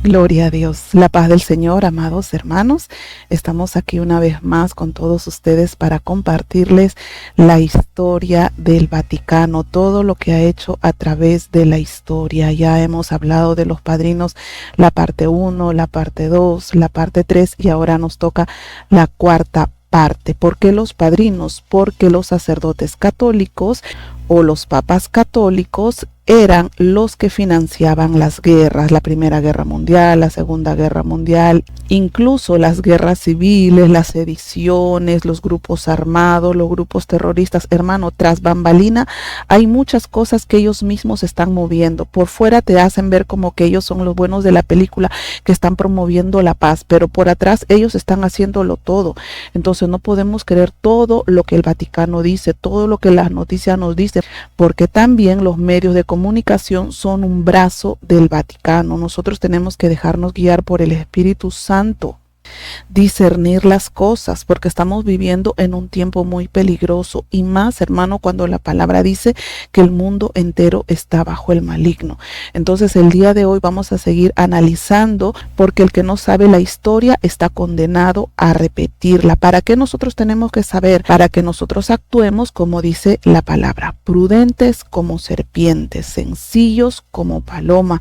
Gloria a Dios. La paz del Señor, amados hermanos. Estamos aquí una vez más con todos ustedes para compartirles la historia del Vaticano, todo lo que ha hecho a través de la historia. Ya hemos hablado de los padrinos, la parte 1, la parte 2, la parte 3 y ahora nos toca la cuarta parte. ¿Por qué los padrinos? Porque los sacerdotes católicos o los papas católicos eran los que financiaban las guerras, la Primera Guerra Mundial, la Segunda Guerra Mundial, incluso las guerras civiles, las sediciones, los grupos armados, los grupos terroristas. Hermano, tras bambalina hay muchas cosas que ellos mismos están moviendo. Por fuera te hacen ver como que ellos son los buenos de la película, que están promoviendo la paz, pero por atrás ellos están haciéndolo todo. Entonces no podemos creer todo lo que el Vaticano dice, todo lo que las noticias nos dicen, porque también los medios de comunicación son un brazo del Vaticano. Nosotros tenemos que dejarnos guiar por el Espíritu Santo, discernir las cosas, porque estamos viviendo en un tiempo muy peligroso, y más, hermano, cuando la palabra dice que el mundo entero está bajo el maligno. Entonces el día de hoy vamos a seguir analizando, porque el que no sabe la historia está condenado a repetirla. ¿Para qué nosotros tenemos que saber? Para que nosotros actuemos como dice la palabra: prudentes como serpientes, sencillos como paloma,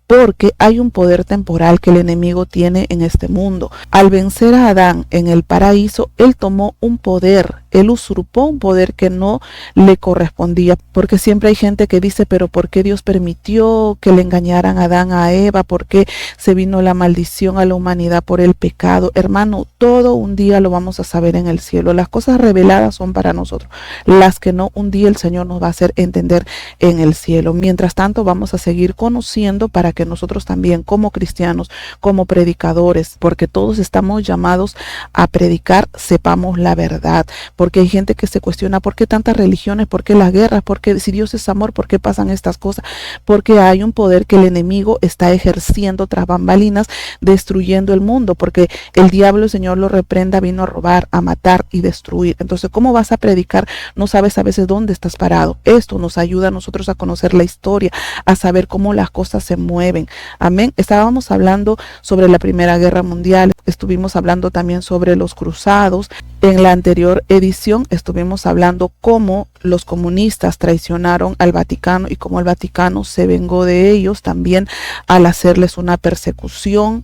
porque hay un poder temporal que el enemigo tiene en este mundo. Al vencer a Adán en el paraíso, él tomó un poder, él usurpó un poder que no le correspondía, porque siempre hay gente que dice: pero ¿por qué Dios permitió que le engañaran a Adán, a Eva? ¿Por qué se vino la maldición a la humanidad por el pecado? Hermano, todo un día lo vamos a saber en el cielo. Las cosas reveladas son para nosotros, las que no, un día el Señor nos va a hacer entender en el cielo. Mientras tanto, vamos a seguir conociendo para que nosotros también, como cristianos, como predicadores, porque todos estamos llamados a predicar, sepamos la verdad. Porque hay gente que se cuestiona: ¿por qué tantas religiones? ¿Por qué las guerras? ¿Por qué, si Dios es amor, por qué pasan estas cosas? Porque hay un poder que el enemigo está ejerciendo tras bambalinas, destruyendo el mundo, porque el diablo, el Señor lo reprenda, vino a robar, a matar y destruir. Entonces, ¿cómo vas a predicar? No sabes a veces dónde estás parado. Esto nos ayuda a nosotros a conocer la historia, a saber cómo las cosas se mueven. Amén. Estábamos hablando sobre la Primera Guerra Mundial, estuvimos hablando también sobre los cruzados. En la anterior edición estuvimos hablando cómo los comunistas traicionaron al Vaticano y cómo el Vaticano se vengó de ellos también al hacerles una persecución,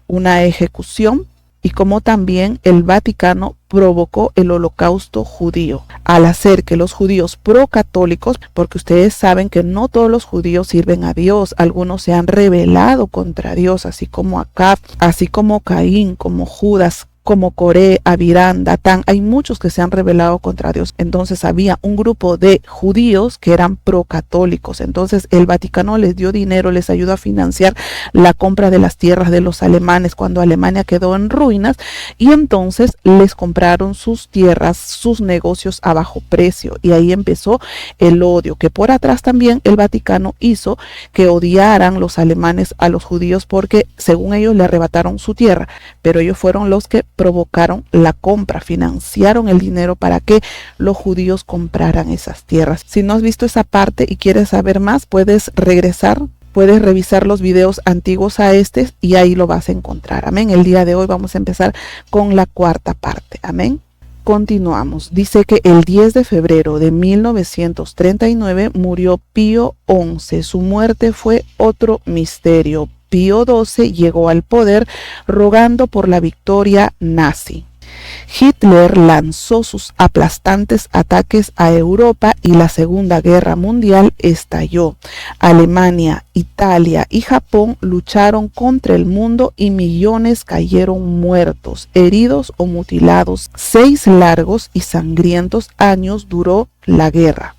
una ejecución, y cómo también el Vaticano provocó el holocausto judío al hacer que los judíos procatólicos, porque ustedes saben que no todos los judíos sirven a Dios, algunos se han rebelado contra Dios, así como Acab, así como Caín, como Judas, como Coré, Abirán, Datán. Hay muchos que se han rebelado contra Dios. Entonces había un grupo de judíos que eran procatólicos. Entonces el Vaticano les dio dinero, les ayudó a financiar la compra de las tierras de los alemanes cuando Alemania quedó en ruinas, y entonces les compraron sus tierras, sus negocios a bajo precio, y ahí empezó el odio, que por atrás también el Vaticano hizo que odiaran los alemanes a los judíos, porque según ellos le arrebataron su tierra, pero ellos fueron los que provocaron la compra, financiaron el dinero para que los judíos compraran esas tierras. Si no has visto esa parte y quieres saber más, puedes regresar, puedes revisar los videos antiguos a este y ahí lo vas a encontrar. Amén. El día de hoy vamos a empezar con la cuarta parte. Amén. Continuamos. Dice que el 10 de febrero de 1939 murió Pío XI. Su muerte fue otro misterio. Pío XII llegó al poder rogando por la victoria nazi. Hitler lanzó sus aplastantes ataques a Europa y la Segunda Guerra Mundial estalló. Alemania, Italia y Japón lucharon contra el mundo y millones cayeron muertos, heridos o mutilados. 6 largos y sangrientos años duró la guerra.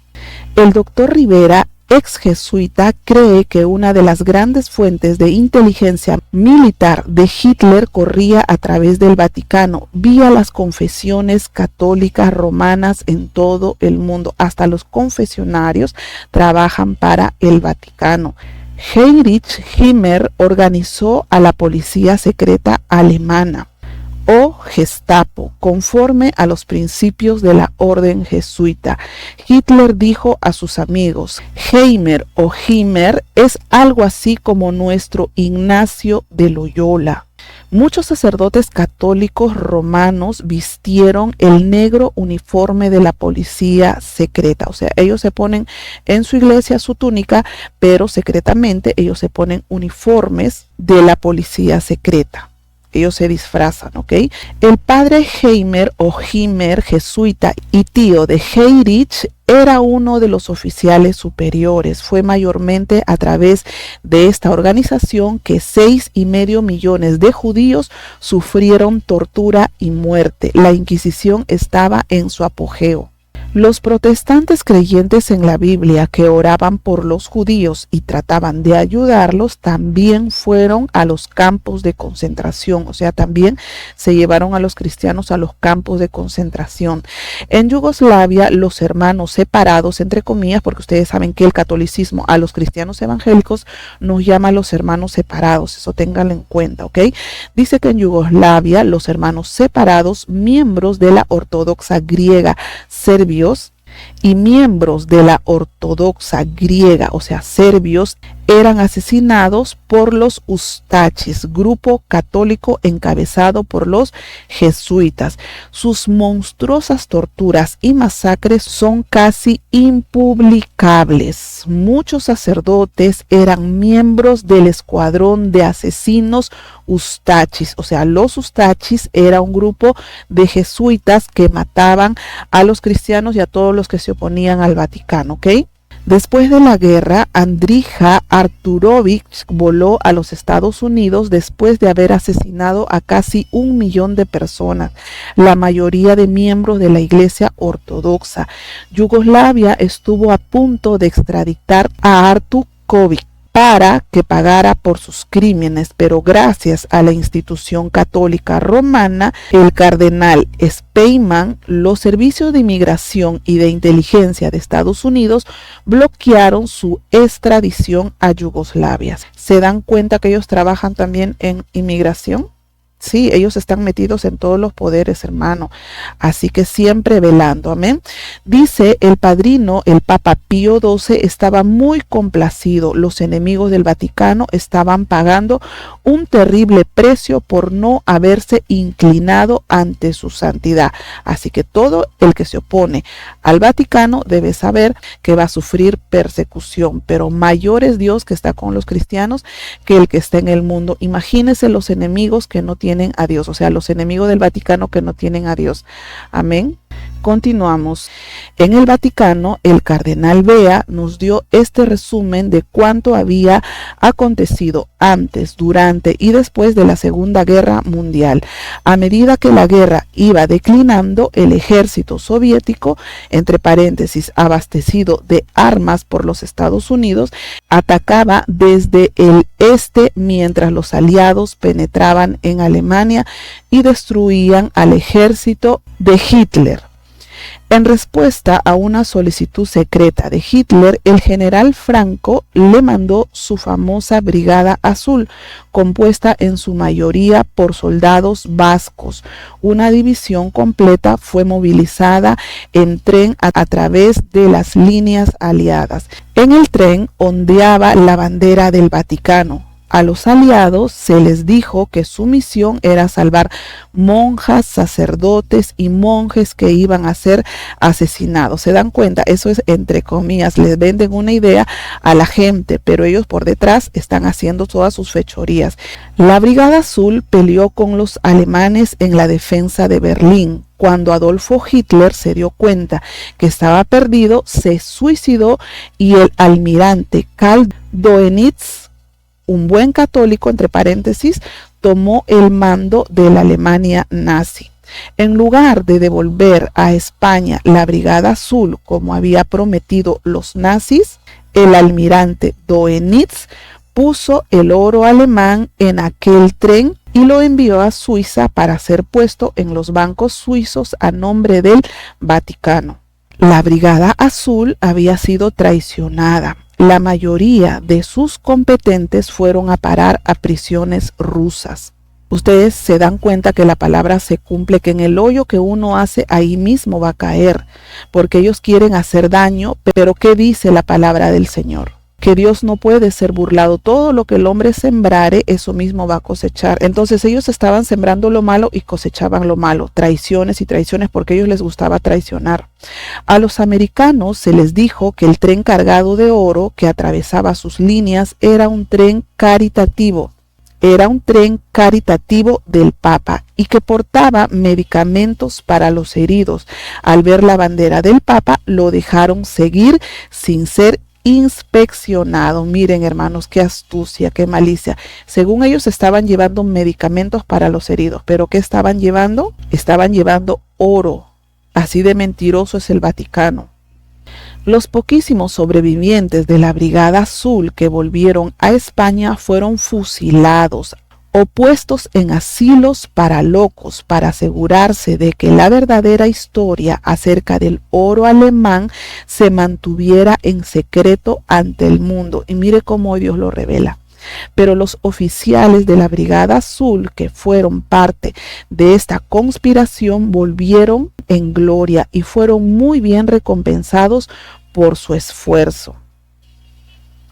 El doctor Rivera, ex jesuita, cree que una de las grandes fuentes de inteligencia militar de Hitler corría a través del Vaticano, vía las confesiones católicas romanas en todo el mundo. Hasta los confesionarios trabajan para el Vaticano. Heinrich Himmler organizó a la policía secreta alemana. o Gestapo, conforme a los principios de la orden jesuita. Hitler dijo a sus amigos: Heimer o Himmler es algo así como nuestro Ignacio de Loyola. Muchos sacerdotes católicos romanos vistieron el negro uniforme de la policía secreta. O sea, ellos se ponen en su iglesia su túnica, pero secretamente ellos se ponen uniformes de la policía secreta. Ellos se disfrazan, ¿ok? El padre Heimer o Himmler, jesuita y tío de Heinrich, era uno de los oficiales superiores. Fue mayormente a través de esta organización que 6,5 millones de judíos sufrieron tortura y muerte. La Inquisición estaba en su apogeo. Los protestantes creyentes en la Biblia que oraban por los judíos y trataban de ayudarlos también fueron a los campos de concentración, o sea, también se llevaron a los cristianos a los campos de concentración. En Yugoslavia, los hermanos separados, entre comillas, porque ustedes saben que el catolicismo a los cristianos evangélicos nos llama a los hermanos separados, eso ténganlo en cuenta, ¿ok? Dice que en Yugoslavia, los hermanos separados, miembros de la ortodoxa griega, serbios, y miembros de la ortodoxa griega, o sea, serbios, eran asesinados por los Ustachis, grupo católico encabezado por los jesuitas. Sus monstruosas torturas y masacres son casi impublicables. Muchos sacerdotes eran miembros del escuadrón de asesinos Ustachis. O sea, los Ustachis era un grupo de jesuitas que mataban a los cristianos y a todos los que se oponían al Vaticano, ¿ok? Después de la guerra, Andrija Arturovich voló a los Estados Unidos después de haber asesinado a casi 1 millón de personas, la mayoría de miembros de la Iglesia Ortodoxa. Yugoslavia estuvo a punto de extraditar a Artuković para que pagara por sus crímenes, pero gracias a la institución católica romana, el cardenal Speyman, los servicios de inmigración y de inteligencia de Estados Unidos bloquearon su extradición a Yugoslavia. ¿Se dan cuenta que ellos trabajan también en inmigración? Sí, ellos están metidos en todos los poderes, hermano. Así que siempre velando, amén. Dice el padrino, el Papa Pío XII, estaba muy complacido. Los enemigos del Vaticano estaban pagando un terrible precio por no haberse inclinado ante su santidad. Así que todo el que se opone al Vaticano debe saber que va a sufrir persecución. Pero mayor es Dios que está con los cristianos que el que está en el mundo. Imagínense los enemigos que no tienen a Dios, o sea, los enemigos del Vaticano que no tienen a Dios. Amén. Continuamos. En el Vaticano, el cardenal Bea nos dio este resumen de cuánto había acontecido antes, durante y después de la Segunda Guerra Mundial. A medida que la guerra iba declinando, el ejército soviético, entre paréntesis, abastecido de armas por los Estados Unidos, atacaba desde el este mientras los aliados penetraban en Alemania y destruían al ejército de Hitler. En respuesta a una solicitud secreta de Hitler, el general Franco le mandó su famosa Brigada Azul, compuesta en su mayoría por soldados vascos. Una división completa fue movilizada en tren a través de las líneas aliadas. En el tren ondeaba la bandera del Vaticano. A los aliados se les dijo que su misión era salvar monjas, sacerdotes y monjes que iban a ser asesinados. ¿Se dan cuenta? Eso es entre comillas, les venden una idea a la gente, pero ellos por detrás están haciendo todas sus fechorías. La Brigada Azul peleó con los alemanes en la defensa de Berlín. Cuando Adolfo Hitler se dio cuenta que estaba perdido, se suicidó y el almirante Karl Dönitz, un buen católico, entre paréntesis, tomó el mando de la Alemania nazi. En lugar de devolver a España la Brigada Azul como había prometido los nazis, el almirante Dönitz puso el oro alemán en aquel tren y lo envió a Suiza para ser puesto en los bancos suizos a nombre del Vaticano. La Brigada Azul había sido traicionada. La mayoría de sus competentes fueron a parar a prisiones rusas. ustedes se dan cuenta que la palabra se cumple, que en el hoyo que uno hace, ahí mismo va a caer, porque ellos quieren hacer daño. Pero ¿qué dice la palabra del Señor? Que Dios no puede ser burlado. Todo lo que el hombre sembrare, eso mismo va a cosechar. Entonces ellos estaban sembrando lo malo y cosechaban lo malo, traiciones y traiciones, porque a ellos les gustaba traicionar. A los americanos se les dijo que el tren cargado de oro que atravesaba sus líneas era un tren caritativo. Era un tren caritativo del Papa y que portaba medicamentos para los heridos. Al ver la bandera del Papa, lo dejaron seguir sin ser inspeccionado. Miren, hermanos, qué astucia, qué malicia. Según ellos estaban llevando medicamentos para los heridos, pero ¿qué estaban llevando? Estaban llevando oro. Así de mentiroso es el Vaticano. Los poquísimos sobrevivientes de la Brigada Azul que volvieron a España fueron fusilados o puestos en asilos para locos, para asegurarse de que la verdadera historia acerca del oro alemán se mantuviera en secreto ante el mundo. Y mire cómo Dios lo revela. Pero los oficiales de la Brigada Azul que fueron parte de esta conspiración volvieron en gloria y fueron muy bien recompensados por su esfuerzo.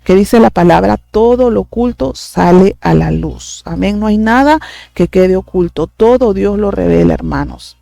Que dice la palabra, todo lo oculto sale a la luz. Amén. No hay nada que quede oculto. Todo Dios lo revela, hermanos.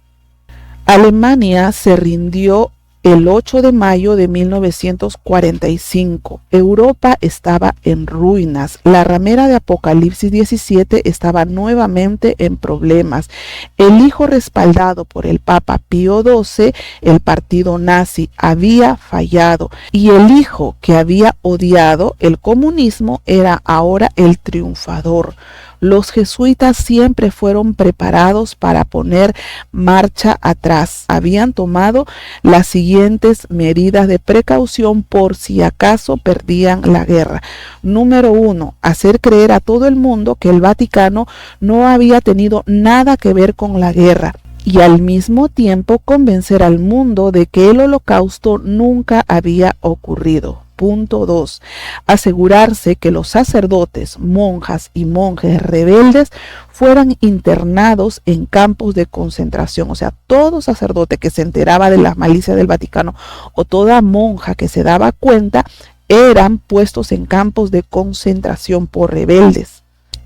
Alemania se rindió el 8 de mayo de 1945. Europa estaba en ruinas. La ramera de Apocalipsis 17 estaba nuevamente en problemas. El hijo respaldado por el Papa Pío XII, el partido nazi, había fallado. Y el hijo que había odiado el comunismo era ahora el triunfador. Los jesuitas siempre fueron preparados para poner marcha atrás. Habían tomado las siguientes medidas de precaución por si acaso perdían la guerra. Número 1, hacer creer a todo el mundo que el Vaticano no había tenido nada que ver con la guerra. Y al mismo tiempo convencer al mundo de que el holocausto nunca había ocurrido. Punto 2. Asegurarse que los sacerdotes, monjas y monjes rebeldes fueran internados en campos de concentración. O sea, todo sacerdote que se enteraba de las malicias del Vaticano o toda monja que se daba cuenta eran puestos en campos de concentración por rebeldes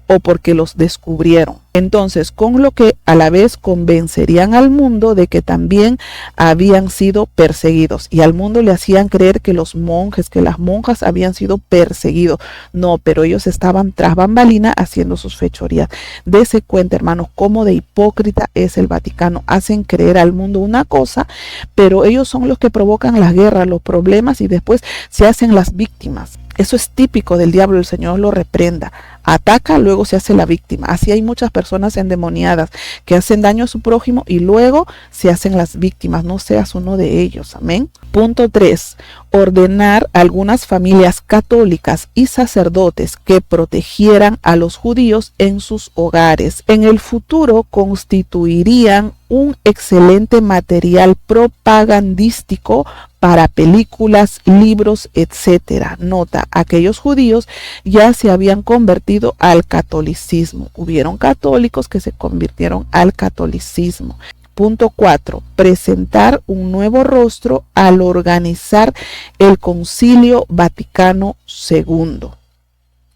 o porque los descubrieron. Entonces, con lo que a la vez convencerían al mundo de que también habían sido perseguidos, y al mundo le hacían creer que los monjes, que las monjas habían sido perseguidos. No, pero ellos estaban tras bambalina haciendo sus fechorías. Dese cuenta, hermanos, cómo de hipócrita es el Vaticano. Hacen creer al mundo una cosa, pero ellos son los que provocan las guerras, los problemas, y después se hacen las víctimas. Eso es típico del diablo, el Señor lo reprenda. Ataca, luego se hace la víctima. Así hay muchas personas endemoniadas que hacen daño a su prójimo y luego se hacen las víctimas. No seas uno de ellos. Amén. Punto 3. Ordenar a algunas familias católicas y sacerdotes que protegieran a los judíos en sus hogares. En el futuro constituirían un excelente material propagandístico para películas, libros, etc. Nota, aquellos judíos ya se habían convertido al catolicismo. Hubieron católicos que se convirtieron al catolicismo. Punto 4. Presentar un nuevo rostro al organizar el Concilio Vaticano II.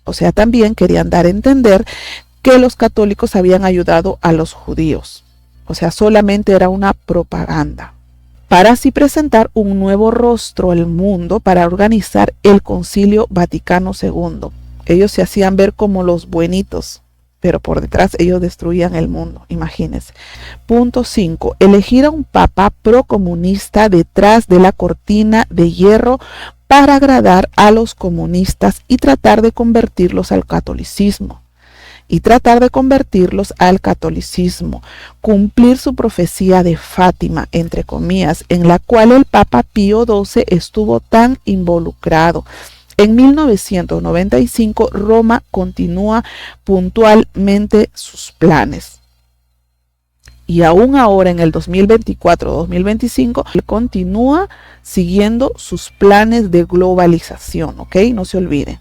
O sea, también querían dar a entender que los católicos habían ayudado a los judíos. O sea, solamente era una propaganda. Para así presentar un nuevo rostro al mundo, para organizar el Concilio Vaticano II. Ellos se hacían ver como los buenitos, pero por detrás ellos destruían el mundo, imagínense. Punto 5. Elegir a un papa procomunista detrás de la cortina de hierro para agradar a los comunistas y tratar de convertirlos al catolicismo. Cumplir su profecía de Fátima, entre comillas, en la cual el Papa Pío XII estuvo tan involucrado. En 1995, Roma continúa puntualmente sus planes. Y aún ahora, en el 2024-2025, él continúa siguiendo sus planes de globalización, ¿ok? No se olviden.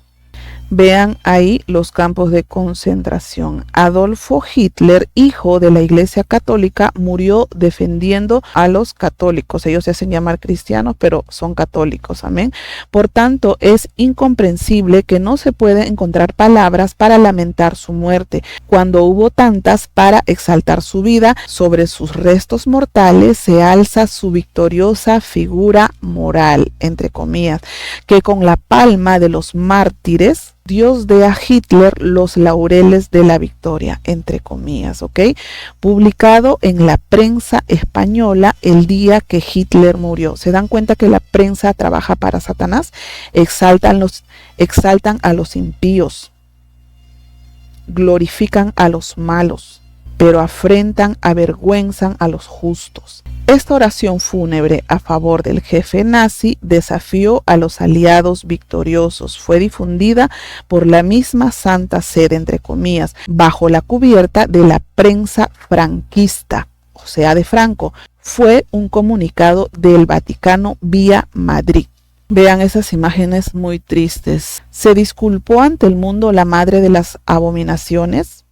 Vean ahí los campos de concentración. Adolfo Hitler, hijo de la Iglesia Católica, murió defendiendo a los católicos. Ellos se hacen llamar cristianos, pero son católicos. Amén. Por tanto, es incomprensible que no se pueda encontrar palabras para lamentar su muerte, cuando hubo tantas para exaltar su vida. Sobre sus restos mortales se alza su victoriosa figura moral, entre comillas, que con la palma de los mártires Dios dé a Hitler los laureles de la victoria, entre comillas, ¿ok? Publicado en la prensa española el día que Hitler murió. ¿Se dan cuenta que la prensa trabaja para Satanás? Exaltan a los impíos, glorifican a los malos, pero afrentan, avergüenzan a los justos. Esta oración fúnebre a favor del jefe nazi desafió a los aliados victoriosos. Fue difundida por la misma Santa Sede, entre comillas, bajo la cubierta de la prensa franquista, o sea, de Franco. Fue un comunicado del Vaticano vía Madrid. Vean esas imágenes muy tristes. ¿Se disculpó ante el mundo la madre de las abominaciones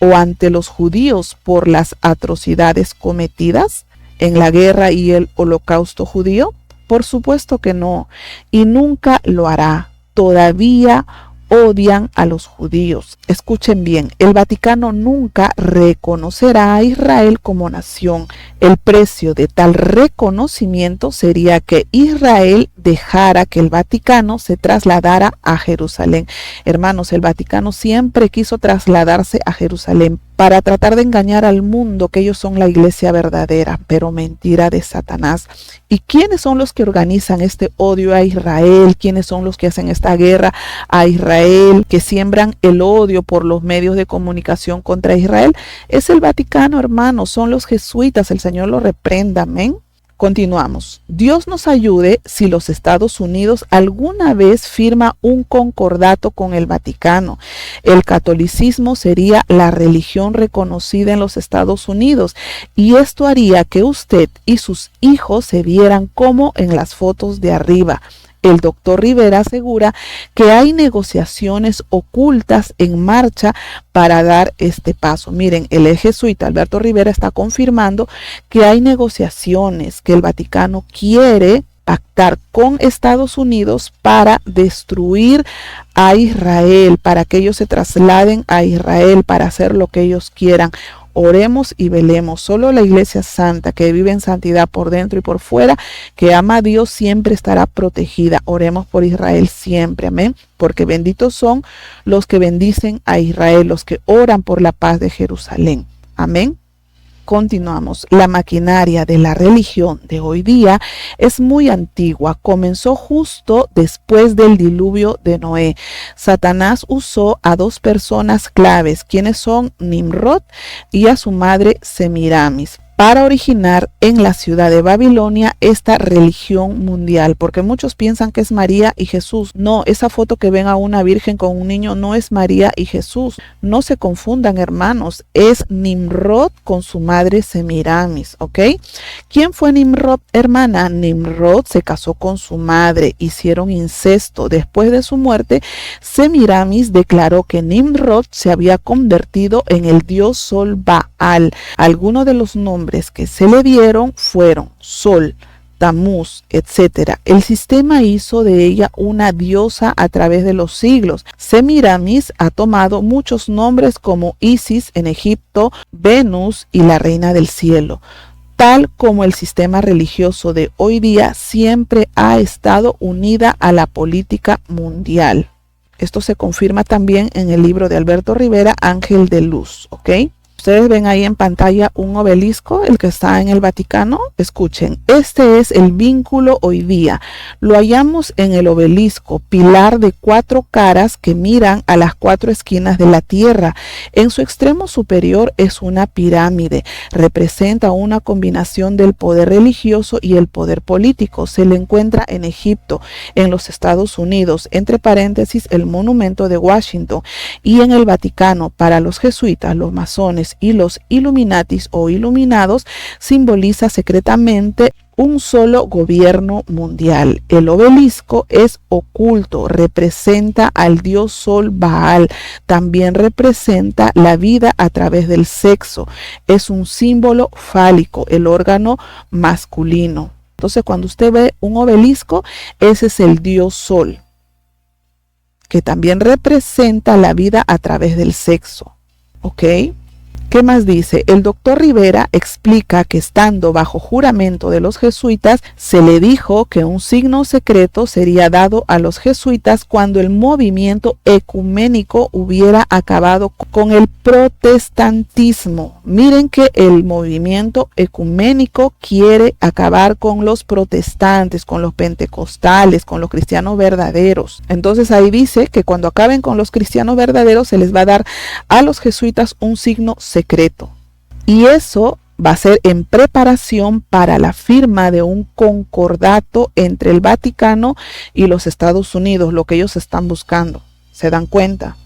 o ante los judíos por las atrocidades cometidas en la guerra y el holocausto judío? Por supuesto que no, y nunca lo hará. Todavía odian a los judíos. Escuchen bien, el Vaticano nunca reconocerá a Israel como nación. El precio de tal reconocimiento sería que Israel dejara que el Vaticano se trasladara a Jerusalén. Hermanos, el Vaticano siempre quiso trasladarse a Jerusalén para tratar de engañar al mundo que ellos son la iglesia verdadera, pero mentira de Satanás. ¿Y quiénes son los que organizan este odio a Israel? ¿Quiénes son los que hacen esta guerra a Israel, que siembran el odio por los medios de comunicación contra Israel? Es el Vaticano, hermanos, son los jesuitas. El Señor lo reprenda, amén. Continuamos. Dios nos ayude si los Estados Unidos alguna vez firma un concordato con el Vaticano. El catolicismo sería la religión reconocida en los Estados Unidos y esto haría que usted y sus hijos se vieran como en las fotos de arriba. El doctor Rivera asegura que hay negociaciones ocultas en marcha para dar este paso. Miren, el jesuita Alberto Rivera está confirmando que hay negociaciones, que el Vaticano quiere pactar con Estados Unidos para destruir a Israel, para que ellos se trasladen a Israel, para hacer lo que ellos quieran. Oremos y velemos. Solo la Iglesia Santa, que vive en santidad por dentro y por fuera, que ama a Dios, siempre estará protegida. Oremos por Israel siempre, amén. Porque benditos son los que bendicen a Israel, los que oran por la paz de Jerusalén. Amén. Continuamos. La maquinaria de la religión de hoy día es muy antigua. Comenzó justo después del diluvio de Noé. Satanás usó a dos personas claves, quienes son Nimrod y a su madre Semiramis, para originar en la ciudad de Babilonia esta religión mundial, porque muchos piensan que es María y Jesús. No, esa foto que ven a una virgen con un niño no es María y Jesús. No se confundan, hermanos, es Nimrod con su madre Semiramis, ¿ok? ¿Quién fue Nimrod, hermana? Nimrod se casó con su madre, hicieron incesto. Después de su muerte, Semiramis declaró que Nimrod se había convertido en el dios Sol Baal. Algunos de los nombres que se le dieron fueron Sol, Tamuz, etc. El sistema hizo de ella una diosa a través de los siglos. Semiramis ha tomado muchos nombres como Isis en Egipto, Venus y la reina del cielo. Tal como el sistema religioso de hoy día siempre ha estado unida a la política mundial. Esto se confirma también en el libro de Alberto Rivera, Ángel de Luz, ¿ok? Ustedes ven ahí en pantalla un obelisco, el que está en el Vaticano. Escuchen, este es el vínculo hoy día. Lo hallamos en el obelisco, pilar de 4 caras que miran a las 4 esquinas de la tierra. En su extremo superior es una pirámide. Representa una combinación del poder religioso y el poder político. Se le encuentra en Egipto, en los Estados Unidos, entre paréntesis, el monumento de Washington, y en el Vaticano para los jesuitas, los masones freemasons y los Illuminatis o iluminados simboliza secretamente un solo gobierno mundial. El obelisco es oculto, representa al dios Sol Baal, también representa la vida a través del sexo. Es un símbolo fálico, el órgano masculino. Entonces, cuando usted ve un obelisco, ese es el dios Sol, que también representa la vida a través del sexo. ¿Ok? ¿Qué más dice? El doctor Rivera explica que estando bajo juramento de los jesuitas, se le dijo que un signo secreto sería dado a los jesuitas cuando el movimiento ecuménico hubiera acabado con el protestantismo. Miren que el movimiento ecuménico quiere acabar con los protestantes, con los pentecostales, con los cristianos verdaderos. Entonces ahí dice que cuando acaben con los cristianos verdaderos, se les va a dar a los jesuitas un signo secreto. Y eso va a ser en preparación para la firma de un concordato entre el Vaticano y los Estados Unidos, lo que ellos están buscando. ¿Se dan cuenta?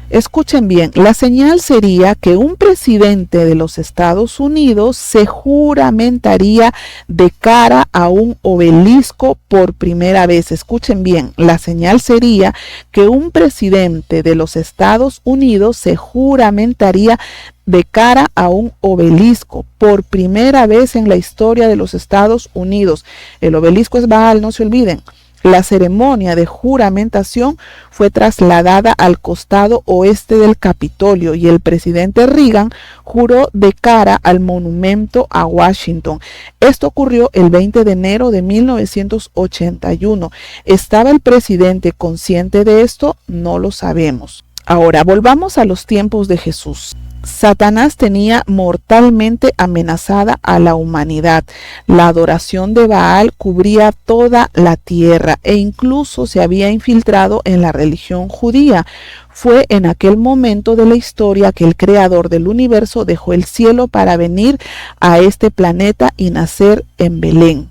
Escuchen bien, la señal sería que un presidente de los Estados Unidos se juramentaría de cara a un obelisco por primera vez. Escuchen bien, la señal sería que un presidente de los Estados Unidos se juramentaría de cara a un obelisco por primera vez en la historia de los Estados Unidos. El obelisco es Baal, no se olviden. La ceremonia de juramentación fue trasladada al costado oeste del Capitolio y el presidente Reagan juró de cara al monumento a Washington. Esto ocurrió el 20 de enero de 1981. ¿Estaba el presidente consciente de esto? No lo sabemos. Ahora, volvamos a los tiempos de Jesús. Satanás tenía mortalmente amenazada a la humanidad. La adoración de Baal cubría toda la tierra e incluso se había infiltrado en la religión judía. Fue en aquel momento de la historia que el creador del universo dejó el cielo para venir a este planeta y nacer en Belén.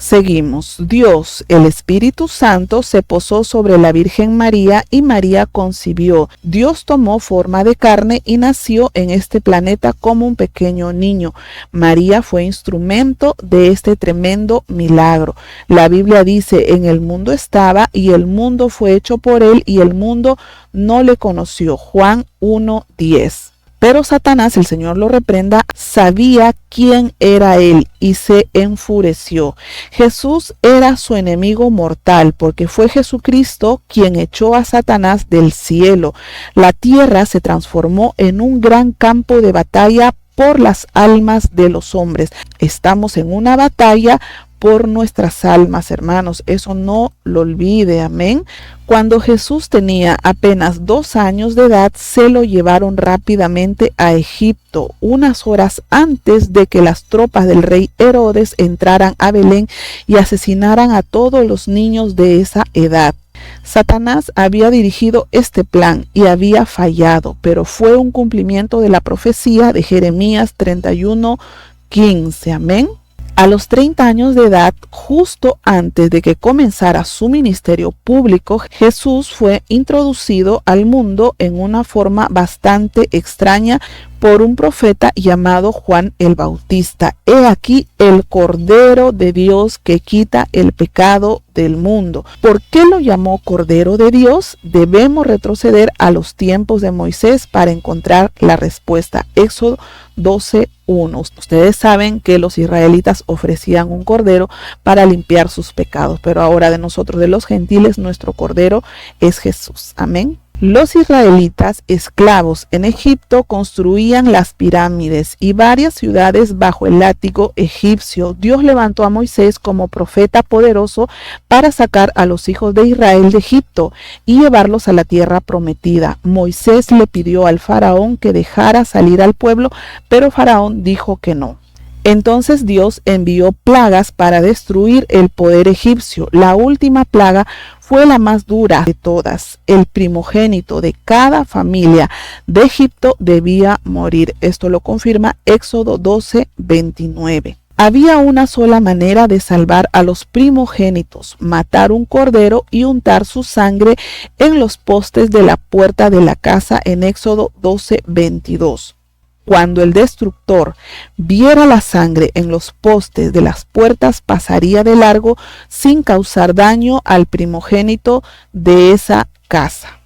Seguimos. Dios, el Espíritu Santo, se posó sobre la Virgen María y María concibió. Dios tomó forma de carne y nació en este planeta como un pequeño niño. María fue instrumento de este tremendo milagro. La Biblia dice, en el mundo estaba y el mundo fue hecho por él y el mundo no le conoció. Juan 1:10. Pero Satanás, el Señor lo reprenda, sabía quién era él y se enfureció. Jesús era su enemigo mortal porque fue Jesucristo quien echó a Satanás del cielo. La tierra se transformó en un gran campo de batalla por las almas de los hombres. Estamos en una batalla por nuestras almas, hermanos. Eso no lo olvide, amén. Cuando Jesús tenía apenas 2 años de edad, se lo llevaron rápidamente a Egipto, unas horas antes de que las tropas del rey Herodes entraran a Belén y asesinaran a todos los niños de esa edad. Satanás había dirigido este plan y había fallado, pero fue un cumplimiento de la profecía de Jeremías 31:15, amén. A los 30 años de edad, justo antes de que comenzara su ministerio público, Jesús fue introducido al mundo en una forma bastante extraña por un profeta llamado Juan el Bautista. He aquí el Cordero de Dios que quita el pecado del mundo. ¿Por qué lo llamó Cordero de Dios? Debemos retroceder a los tiempos de Moisés para encontrar la respuesta. Éxodo 12:1. Ustedes saben que los israelitas ofrecían un cordero para limpiar sus pecados, pero ahora de nosotros, de los gentiles, nuestro cordero es Jesús. Amén. Los israelitas esclavos en Egipto construían las pirámides y varias ciudades bajo el látigo egipcio. Dios levantó a Moisés como profeta poderoso para sacar a los hijos de Israel de Egipto y llevarlos a la tierra prometida. Moisés le pidió al faraón que dejara salir al pueblo, pero faraón dijo que no. Entonces Dios envió plagas para destruir el poder egipcio. La última plaga fue la más dura de todas. El primogénito de cada familia de Egipto debía morir. Esto lo confirma Éxodo 12:29. Había una sola manera de salvar a los primogénitos: matar un cordero y untar su sangre en los postes de la puerta de la casa en Éxodo 12:22. Cuando el destructor viera la sangre en los postes de las puertas, pasaría de largo sin causar daño al primogénito de esa casa.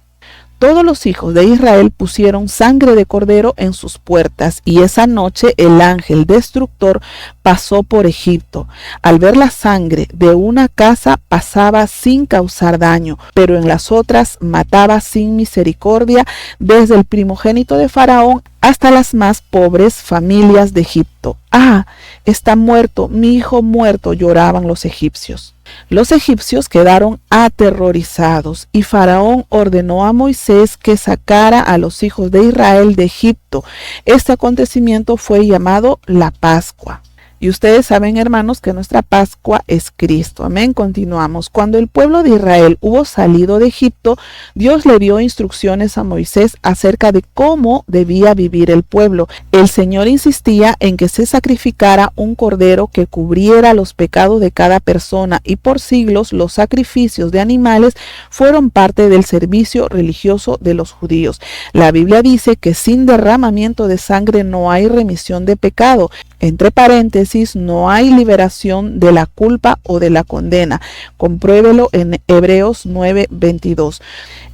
Todos los hijos de Israel pusieron sangre de cordero en sus puertas, y esa noche el ángel destructor pasó por Egipto. Al ver la sangre de una casa pasaba sin causar daño, pero en las otras mataba sin misericordia, desde el primogénito de Faraón hasta las más pobres familias de Egipto. ¡Ah! Está muerto, mi hijo muerto, lloraban los egipcios. Los egipcios quedaron aterrorizados, y Faraón ordenó a Moisés que sacara a los hijos de Israel de Egipto. Este acontecimiento fue llamado la Pascua. Y ustedes saben, hermanos, que nuestra Pascua es Cristo. Amén. Continuamos. Cuando el pueblo de Israel hubo salido de Egipto, Dios le dio instrucciones a Moisés acerca de cómo debía vivir el pueblo. El Señor insistía en que se sacrificara un cordero que cubriera los pecados de cada persona, y por siglos los sacrificios de animales fueron parte del servicio religioso de los judíos. La Biblia dice que sin derramamiento de sangre no hay remisión de pecado. Entre paréntesis, no hay liberación de la culpa o de la condena. Compruébelo en Hebreos 9:22.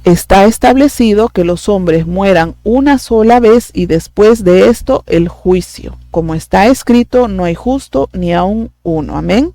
Está establecido que los hombres mueran una sola vez y después de esto el juicio. Como está escrito, no hay justo ni aun uno. Amén.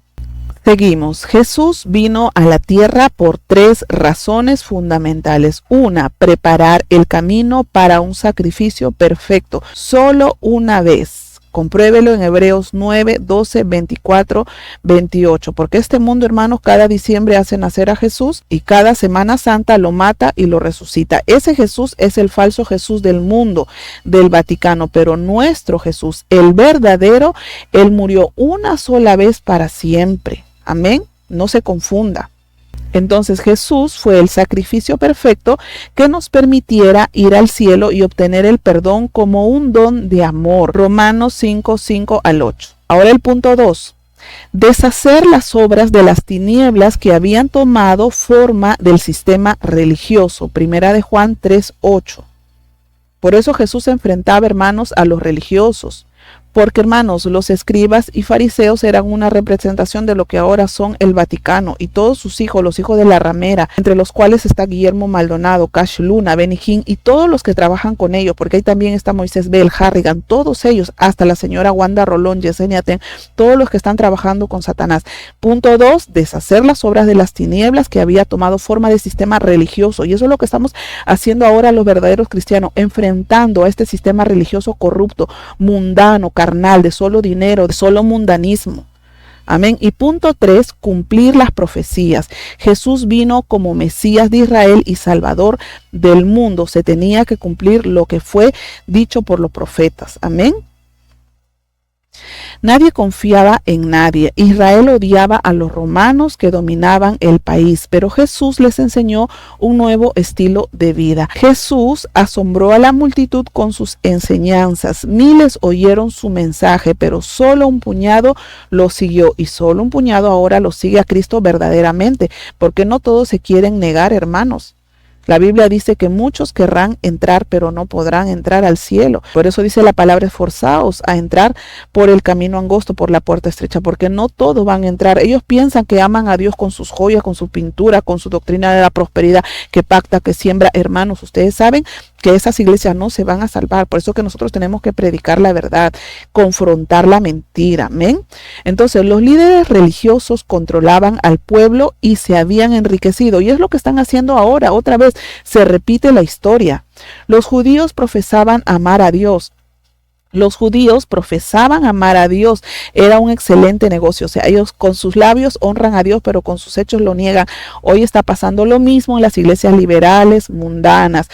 Seguimos. Jesús vino a la tierra por 3 razones fundamentales. Una, preparar el camino para un sacrificio perfecto, solo una vez. Compruébelo en Hebreos 9, 12, 24, 28. Porque este mundo, hermanos, cada diciembre hace nacer a Jesús y cada Semana Santa lo mata y lo resucita. Ese Jesús es el falso Jesús del mundo, del Vaticano, pero nuestro Jesús, el verdadero, él murió una sola vez para siempre. Amén. No se confunda. Entonces Jesús fue el sacrificio perfecto que nos permitiera ir al cielo y obtener el perdón como un don de amor. Romanos 5, 5 al 8. Ahora el punto 2. Deshacer las obras de las tinieblas que habían tomado forma del sistema religioso. Primera de Juan 3, 8. Por eso Jesús enfrentaba, hermanos, a los religiosos. Porque, hermanos, los escribas y fariseos eran una representación de lo que ahora son el Vaticano, y todos sus hijos, los hijos de la ramera, entre los cuales está Guillermo Maldonado, Cash Luna, Benny Hinn y todos los que trabajan con ellos, porque ahí también está Moisés Bell, Harrigan, todos ellos, hasta la señora Wanda Rolón, Yesenia Ten, todos los que están trabajando con Satanás. Punto 2, deshacer las obras de las tinieblas que había tomado forma de sistema religioso, y eso es lo que estamos haciendo ahora los verdaderos cristianos, enfrentando a este sistema religioso corrupto, mundano, carnal, de solo dinero, de solo mundanismo. Amén. Y punto 3, cumplir las profecías. Jesús vino como Mesías de Israel y Salvador del mundo. Se tenía que cumplir lo que fue dicho por los profetas. Amén. Nadie confiaba en nadie. Israel odiaba a los romanos que dominaban el país, pero Jesús les enseñó un nuevo estilo de vida. Jesús asombró a la multitud con sus enseñanzas. Miles oyeron su mensaje, pero solo un puñado lo siguió, y solo un puñado ahora lo sigue a Cristo verdaderamente, porque no todos se quieren negar, hermanos. La Biblia dice que muchos querrán entrar, pero no podrán entrar al cielo. Por eso dice la palabra: esforzaos a entrar por el camino angosto, por la puerta estrecha, porque no todos van a entrar. Ellos piensan que aman a Dios con sus joyas, con su pintura, con su doctrina de la prosperidad, que pacta, que siembra. Hermanos, ustedes saben que esas iglesias no se van a salvar. Por eso que nosotros tenemos que predicar la verdad, confrontar la mentira. Amén. Entonces, los líderes religiosos controlaban al pueblo y se habían enriquecido. Y es lo que están haciendo ahora. Otra vez se repite la historia. Los judíos profesaban amar a Dios. Los judíos profesaban amar a Dios. Era un excelente negocio. O sea, ellos con sus labios honran a Dios, pero con sus hechos lo niegan. Hoy está pasando lo mismo en las iglesias liberales, mundanas.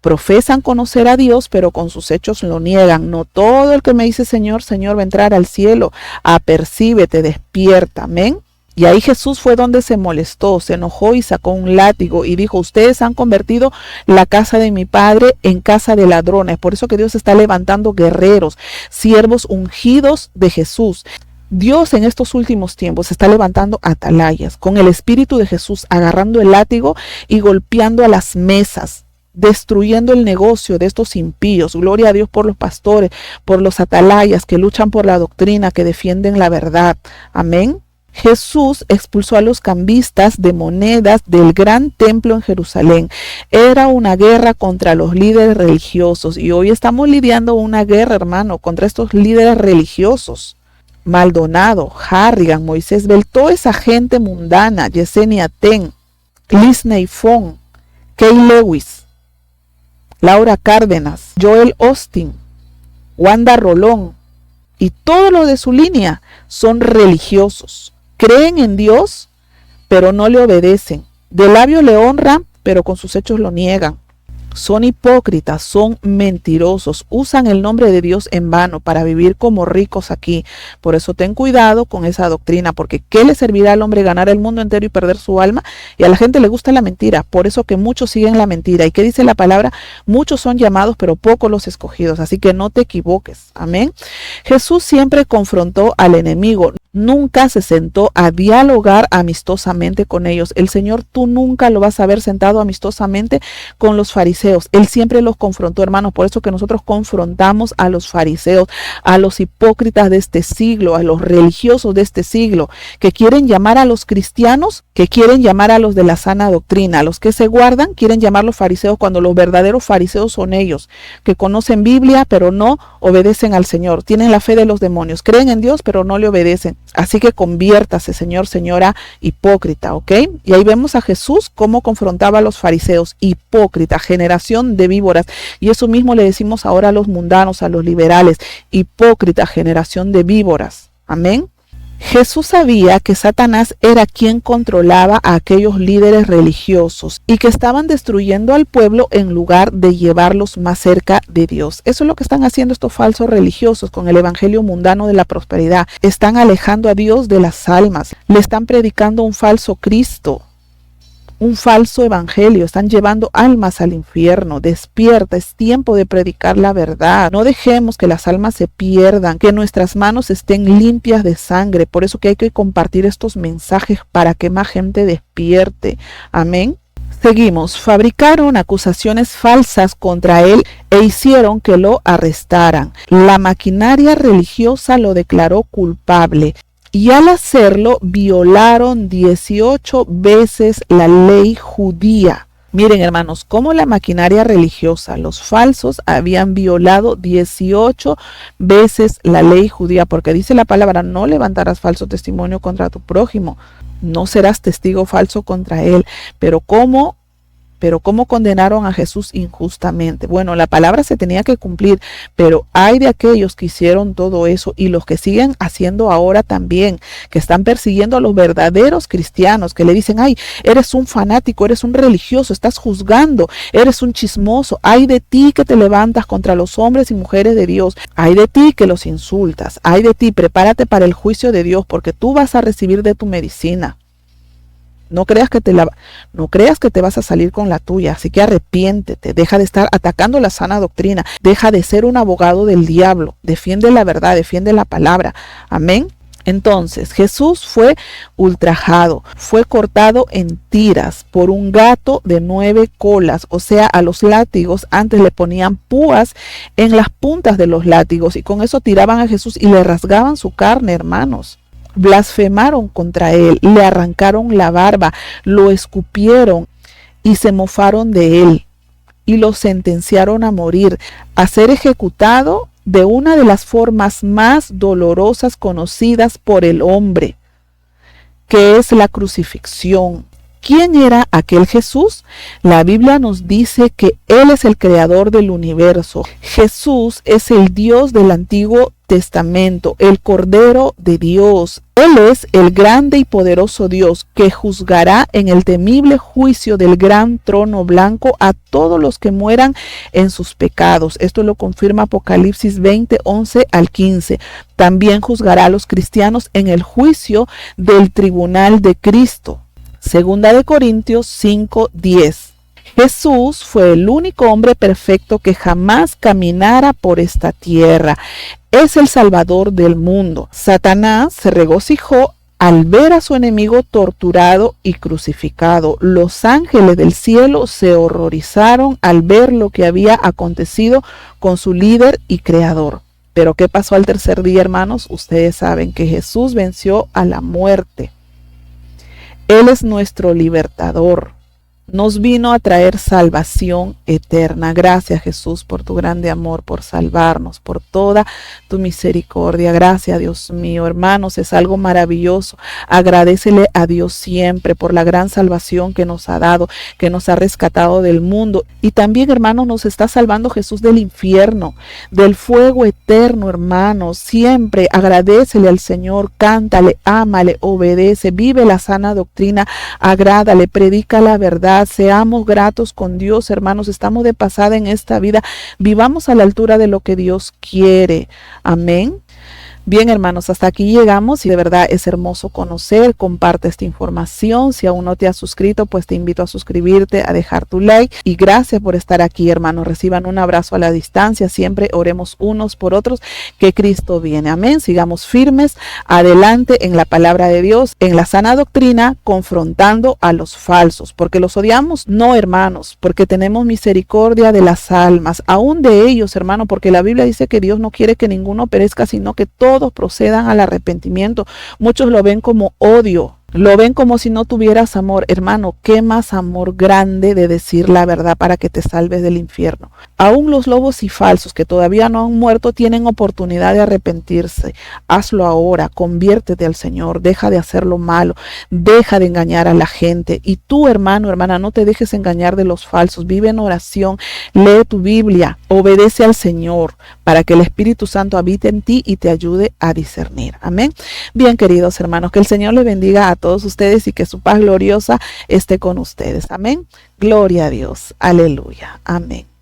Profesan conocer a Dios, pero con sus hechos lo niegan. No todo el que me dice Señor, Señor va a entrar al cielo. Apercíbete, despierta. Amén. Y ahí Jesús fue donde se molestó, se enojó y sacó un látigo y dijo: ustedes han convertido la casa de mi padre en casa de ladrones. Por eso que Dios está levantando guerreros, siervos ungidos de Jesús. Dios en estos últimos tiempos está levantando atalayas con el Espíritu de Jesús, agarrando el látigo y golpeando a las mesas destruyendo el negocio de estos impíos. Gloria a Dios por los pastores, por los atalayas que luchan por la doctrina, que defienden la verdad. Amén. Jesús expulsó a los cambistas de monedas del gran templo en Jerusalén. Era una guerra contra los líderes religiosos y hoy estamos lidiando una guerra, hermano, contra estos líderes religiosos. Maldonado, Harrigan, Moisés Bell, toda esa gente mundana, Yesenia Ten, Lisney Fon, Kay Lewis, Laura Cárdenas, Joel Austin, Wanda Rolón y todos los de su línea son religiosos. Creen en Dios, pero no le obedecen. De labio le honran, pero con sus hechos lo niegan. Son hipócritas, son mentirosos, usan el nombre de Dios en vano para vivir como ricos aquí. Por eso ten cuidado con esa doctrina, porque ¿qué le servirá al hombre ganar el mundo entero y perder su alma? Y a la gente le gusta la mentira, por eso que muchos siguen la mentira. ¿Y qué dice la palabra? Muchos son llamados, pero pocos los escogidos, así que no te equivoques. Amén. Jesús siempre confrontó al enemigo. Nunca se sentó a dialogar amistosamente con ellos. El Señor, tú nunca lo vas a ver sentado amistosamente con los fariseos. Él siempre los confrontó, hermanos. Por eso que nosotros confrontamos a los fariseos, a los hipócritas de este siglo, a los religiosos de este siglo, que quieren llamar a los cristianos, que quieren llamar a los de la sana doctrina. A los que se guardan quieren llamarlos fariseos cuando los verdaderos fariseos son ellos, que conocen Biblia pero no obedecen al Señor. Tienen la fe de los demonios. Creen en Dios pero no le obedecen. Así que conviértase, señor, señora hipócrita, ¿ok? Y ahí vemos a Jesús cómo confrontaba a los fariseos, hipócrita, generación de víboras. Y eso mismo le decimos ahora a los mundanos, a los liberales, hipócrita, generación de víboras. Amén. Jesús sabía que Satanás era quien controlaba a aquellos líderes religiosos y que estaban destruyendo al pueblo en lugar de llevarlos más cerca de Dios. Eso es lo que están haciendo estos falsos religiosos con el evangelio mundano de la prosperidad. Están alejando a Dios de las almas. Le están predicando un falso Cristo, un falso evangelio. Están llevando almas al infierno. Despierta, es tiempo de predicar la verdad. No dejemos que las almas se pierdan, que nuestras manos estén limpias de sangre. Por eso que hay que compartir estos mensajes para que más gente despierte. Amén. Seguimos. Fabricaron acusaciones falsas contra él e hicieron que lo arrestaran. La maquinaria religiosa lo declaró culpable. Y al hacerlo violaron 18 veces la ley judía. Miren, hermanos, cómo la maquinaria religiosa, los falsos, habían violado 18 veces la ley judía, porque dice la palabra, no levantarás falso testimonio contra tu prójimo, no serás testigo falso contra él. Pero ¿cómo condenaron a Jesús injustamente? Bueno, la palabra se tenía que cumplir, pero hay de aquellos que hicieron todo eso y los que siguen haciendo ahora también, que están persiguiendo a los verdaderos cristianos, que le dicen, ay, eres un fanático, eres un religioso, estás juzgando, eres un chismoso, ay de ti que te levantas contra los hombres y mujeres de Dios, ay de ti que los insultas, ay de ti, prepárate para el juicio de Dios, porque tú vas a recibir de tu medicina. No creas que te vas a salir con la tuya, así que arrepiéntete, deja de estar atacando la sana doctrina, deja de ser un abogado del diablo, defiende la verdad, defiende la palabra. Amén. Entonces Jesús fue ultrajado, fue cortado en tiras por un gato de 9 colas, o sea, a los látigos antes le ponían púas en las puntas de los látigos y con eso tiraban a Jesús y le rasgaban su carne, hermanos. Blasfemaron contra él, le arrancaron la barba, lo escupieron y se mofaron de él y lo sentenciaron a morir, a ser ejecutado de una de las formas más dolorosas conocidas por el hombre, que es la crucifixión. ¿Quién era aquel Jesús? La Biblia nos dice que Él es el creador del universo. Jesús es el Dios del Antiguo Testamento, el Cordero de Dios. Él es el grande y poderoso Dios que juzgará en el temible juicio del gran trono blanco a todos los que mueran en sus pecados. Esto lo confirma Apocalipsis 20, 11 al 15. También juzgará a los cristianos en el juicio del tribunal de Cristo. Segunda de Corintios 5:10. Jesús fue el único hombre perfecto que jamás caminara por esta tierra. Es el Salvador del mundo. Satanás se regocijó al ver a su enemigo torturado y crucificado. Los ángeles del cielo se horrorizaron al ver lo que había acontecido con su líder y creador. Pero ¿qué pasó al tercer día, hermanos? Ustedes saben que Jesús venció a la muerte. Él es nuestro libertador. Nos vino a traer salvación eterna. Gracias, Jesús, por tu grande amor, por salvarnos, por toda tu misericordia. Gracias, Dios mío. Hermanos, es algo maravilloso. Agradécele a Dios siempre por la gran salvación que nos ha dado, que nos ha rescatado del mundo. Y también, hermanos, nos está salvando Jesús del infierno, del fuego eterno, hermanos. Siempre agradécele al Señor, cántale, ámale, obedece, vive la sana doctrina, agrádale, predica la verdad. Seamos gratos con Dios, hermanos. Estamos de pasada en esta vida. Vivamos a la altura de lo que Dios quiere. Amén. Bien, hermanos, hasta aquí llegamos y de verdad es hermoso conocer. Comparte esta información. Si aún no te has suscrito, pues te invito a suscribirte, a dejar tu like. Y gracias por estar aquí, hermanos. Reciban un abrazo a la distancia. Siempre oremos unos por otros, que Cristo viene. Amén. Sigamos firmes adelante en la palabra de Dios, en la sana doctrina, confrontando a los falsos. ¿Porque los odiamos? No, hermanos, porque tenemos misericordia de las almas, aún de ellos, hermanos, porque la Biblia dice que Dios no quiere que ninguno perezca, sino que todos procedan al arrepentimiento. Muchos lo ven como odio, lo ven como si no tuvieras amor. Hermano, ¿qué más amor grande de decir la verdad para que te salves del infierno? Aún los lobos y falsos que todavía no han muerto tienen oportunidad de arrepentirse. Hazlo ahora, conviértete al Señor, deja de hacer lo malo, deja de engañar a la gente. Y tú, hermano, hermana, no te dejes engañar de los falsos. Vive en oración, lee tu Biblia, obedece al Señor para que el Espíritu Santo habite en ti y te ayude a discernir. Amén. Bien, queridos hermanos, que el Señor les bendiga a todos ustedes y que su paz gloriosa esté con ustedes. Amén. Gloria a Dios. Aleluya. Amén.